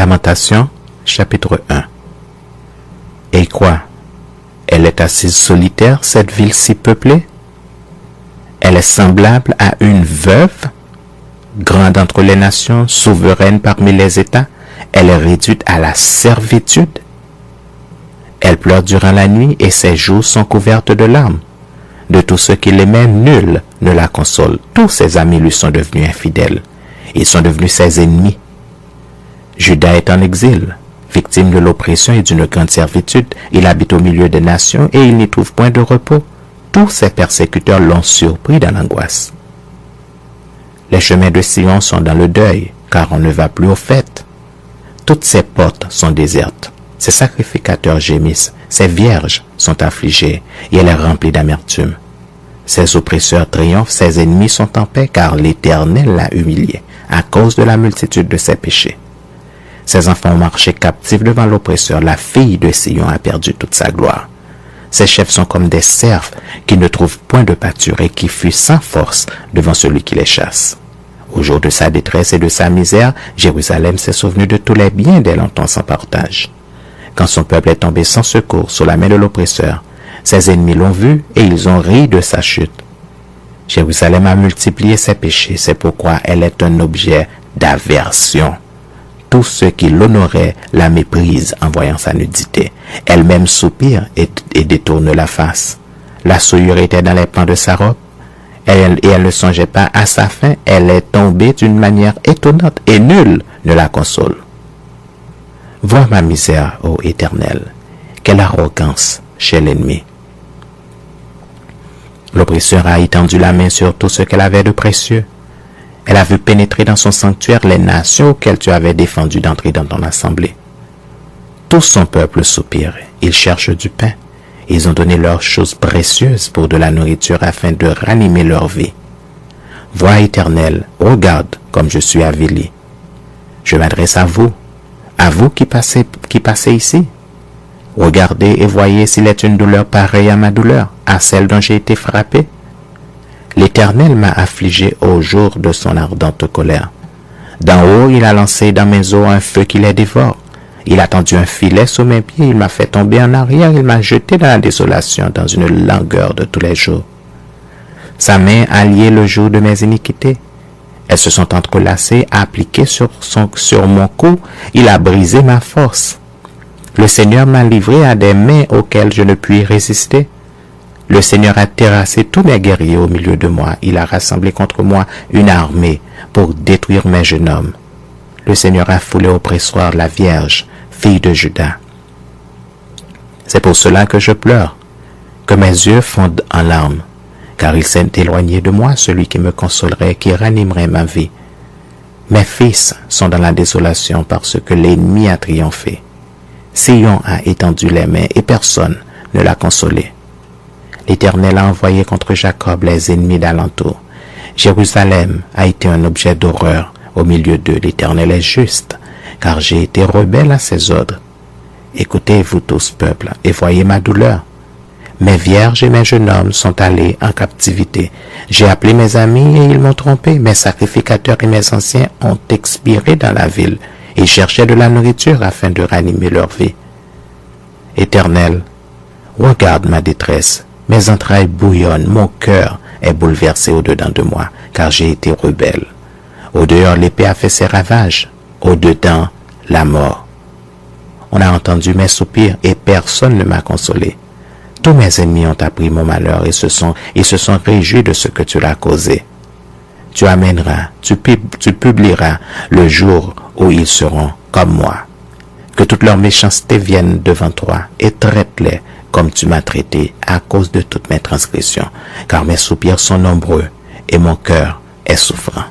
Lamentation, chapitre 1. Et quoi? Elle est assise solitaire, cette ville si peuplée? Elle est semblable à une veuve, grande entre les nations, souveraine parmi les États. Elle est réduite à la servitude. Elle pleure durant la nuit et ses joues sont couvertes de larmes. De tous ceux qui l'aimaient, nul ne la console. Tous ses amis lui sont devenus infidèles. Ils sont devenus ses ennemis. Juda est en exil, victime de l'oppression et d'une grande servitude. Il habite au milieu des nations et il n'y trouve point de repos. Tous ses persécuteurs l'ont surpris dans l'angoisse. Les chemins de Sion sont dans le deuil, car on ne va plus aux fêtes. Toutes ses portes sont désertes. Ses sacrificateurs gémissent, ses vierges sont affligées, et elle est remplie d'amertume. Ses oppresseurs triomphent, ses ennemis sont en paix, car l'Éternel l'a humilié à cause de la multitude de ses péchés. Ses enfants ont marché captifs devant l'oppresseur. La fille de Sion a perdu toute sa gloire. Ses chefs sont comme des cerfs qui ne trouvent point de pâture et qui fuient sans force devant celui qui les chasse. Au jour de sa détresse et de sa misère, Jérusalem s'est souvenu de tous les biens d'elle en temps sans partage. Quand son peuple est tombé sans secours sous la main de l'oppresseur, ses ennemis l'ont vu et ils ont ri de sa chute. Jérusalem a multiplié ses péchés, c'est pourquoi elle est un objet d'aversion. Tous ceux qui l'honoraient la méprisent en voyant sa nudité. Elle-même soupire et détourne la face. La souillure était dans les pans de sa robe, et elle ne songeait pas à sa fin. Elle est tombée d'une manière étonnante, et nul ne la console. Vois ma misère, ô Éternel, quelle arrogance chez l'ennemi. L'oppresseur a étendu la main sur tout ce qu'elle avait de précieux. Elle a vu pénétrer dans son sanctuaire les nations auxquelles tu avais défendu d'entrer dans ton assemblée. Tout son peuple soupire, ils cherchent du pain. Ils ont donné leurs choses précieuses pour de la nourriture afin de ranimer leur vie. Vois, Éternel, regarde comme je suis avili. Je m'adresse à vous qui passez ici. Regardez et voyez s'il est une douleur pareille à ma douleur, à celle dont j'ai été frappé. L'Éternel m'a affligé au jour de son ardente colère. D'en haut, il a lancé dans mes os un feu qui les dévore. Il a tendu un filet sous mes pieds, il m'a fait tomber en arrière, il m'a jeté dans la désolation, dans une langueur de tous les jours. Sa main a lié le jour de mes iniquités. Elles se sont entrelacées, appliquées sur mon cou, il a brisé ma force. Le Seigneur m'a livré à des mains auxquelles je ne puis résister. Le Seigneur a terrassé tous mes guerriers au milieu de moi. Il a rassemblé contre moi une armée pour détruire mes jeunes hommes. Le Seigneur a foulé au pressoir la Vierge, fille de Juda. C'est pour cela que je pleure, que mes yeux fondent en larmes, car il s'est éloigné de moi celui qui me consolerait, qui ranimerait ma vie. Mes fils sont dans la désolation parce que l'ennemi a triomphé. Sion a étendu les mains et personne ne l'a consolé. L'Éternel a envoyé contre Jacob les ennemis d'alentour. Jérusalem a été un objet d'horreur au milieu d'eux. L'Éternel est juste, car j'ai été rebelle à ses ordres. Écoutez-vous tous, peuple, et voyez ma douleur. Mes vierges et mes jeunes hommes sont allés en captivité. J'ai appelé mes amis et ils m'ont trompé. Mes sacrificateurs et mes anciens ont expiré dans la ville. Ils cherchaient de la nourriture afin de ranimer leur vie. Éternel, regarde ma détresse. Mes entrailles bouillonnent, mon cœur est bouleversé au-dedans de moi, car j'ai été rebelle. Au-dehors, l'épée a fait ses ravages. Au-dedans, la mort. On a entendu mes soupirs et personne ne m'a consolé. Tous mes ennemis ont appris mon malheur et se sont réjouis de ce que tu l'as causé. Tu amèneras, tu publieras le jour où ils seront comme moi. Que toute leur méchanceté vienne devant toi et traite-les comme tu m'as traité à cause de toutes mes transgressions, car mes soupirs sont nombreux et mon cœur est souffrant.